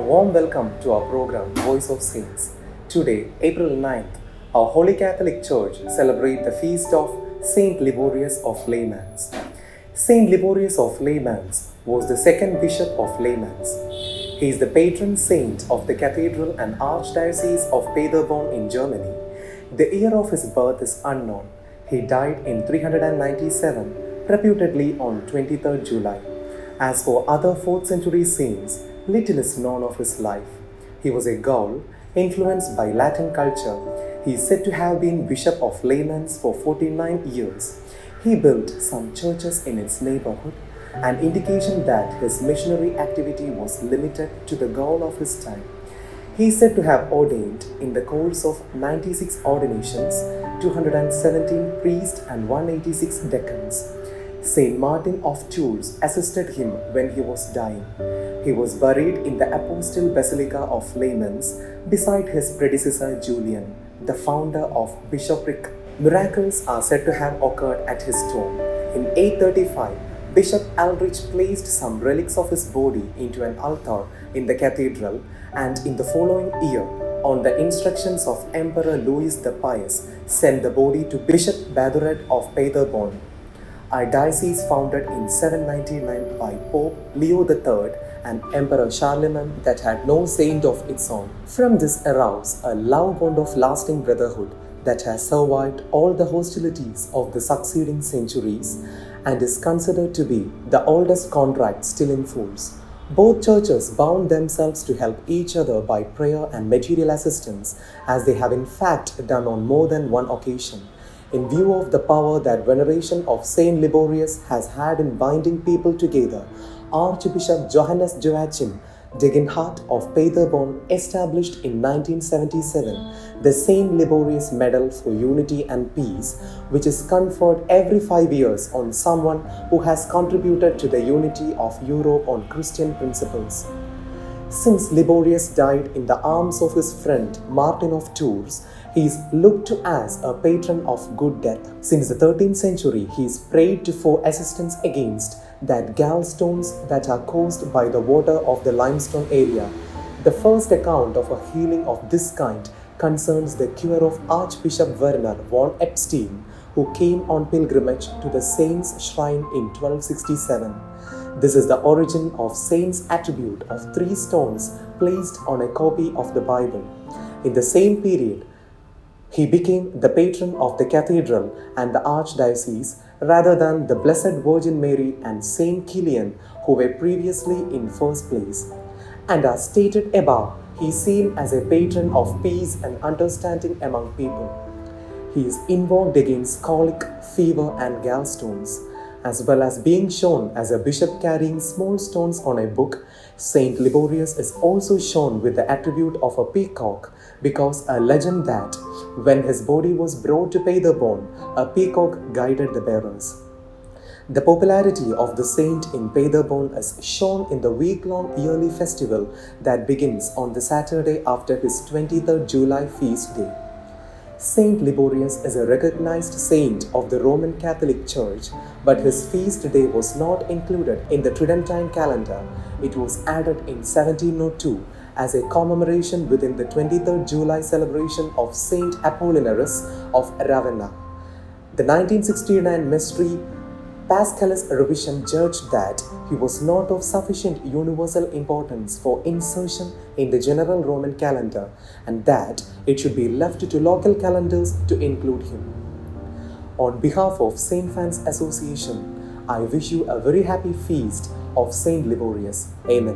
warm welcome to our program Voice of Saints. Today, April 9th, our Holy Catholic Church celebrates the feast of Saint Liborius of Laymanes. Saint Liborius of Laymanes was the second bishop of Laymanes. He is the patron saint of the cathedral and archdiocese of Paderborn in Germany. The year of his birth is unknown. He died in 397, reputedly on 23rd July. As for other 4th century saints, little is known of his life. He was a Gaul, influenced by Latin culture. He is said to have been Bishop of Laymanes for 49 years. He built some churches in its neighborhood, an indication that his missionary activity was limited to the Gaul of his time. He is said to have ordained, in the course of 96 ordinations, 217 priests and 186 deacons. Saint Martin of Tours assisted him when he was dying. He was buried in the Apostle Basilica of Laymanes beside his predecessor Julian, the founder of bishopric. Miracles are said to have occurred at his tomb. In 835, Bishop Aldrich placed some relics of his body into an altar in the cathedral, and in the following year, on the instructions of Emperor Louis the Pious, sent the body to Bishop Baduret of Paderborn, a diocese founded in 799 by Pope Leo III and Emperor Charlemagne that had no saint of its own. From this arose a love bond of lasting brotherhood that has survived all the hostilities of the succeeding centuries and is considered to be the oldest contract still in force. Both churches bound themselves to help each other by prayer and material assistance, as they have in fact done on more than one occasion. In view of the power that veneration of Saint Liborius has had in binding people together, Archbishop Johannes Joachim Degenhardt of Paderborn established in 1977 the Saint Liborius Medal for Unity and Peace, which is conferred every 5 years on someone who has contributed to the unity of Europe on Christian principles. Since Liborius died in the arms of his friend Martin of Tours, he is looked to as a patron of good death. Since the 13th century, he is prayed to for assistance against that gallstones that are caused by the water of the limestone area. The first account of a healing of this kind concerns the cure of Archbishop Werner von Epstein, who came on pilgrimage to the saint's shrine in 1267. This is the origin of saint's attribute of 3 stones placed on a copy of the Bible. In the same period, he became the patron of the cathedral and the archdiocese rather than the Blessed Virgin Mary and Saint Kilian, who were previously in first place. And as stated above, he is seen as a patron of peace and understanding among people. He is invoked against colic, fever, and gallstones. As well as being shown as a bishop carrying small stones on a book, Saint Liborius is also shown with the attribute of a peacock, because a legend that, when his body was brought to Paderborn, a peacock guided the bearers. The popularity of the saint in Paderborn is shown in the week-long yearly festival that begins on the Saturday after his 23rd July feast day. Saint Liborius is a recognized saint of the Roman Catholic Church, but his feast day was not included in the Tridentine calendar. It was added in 1702 as a commemoration within the 23rd July celebration of Saint Apollinaris of Ravenna. The 1969 Mystery Paschalis revision judged that he was not of sufficient universal importance for insertion in the general Roman calendar, and that it should be left to local calendars to include him. On behalf of Saint Fans Association, I wish you a very happy feast of Saint Liborius. Amen.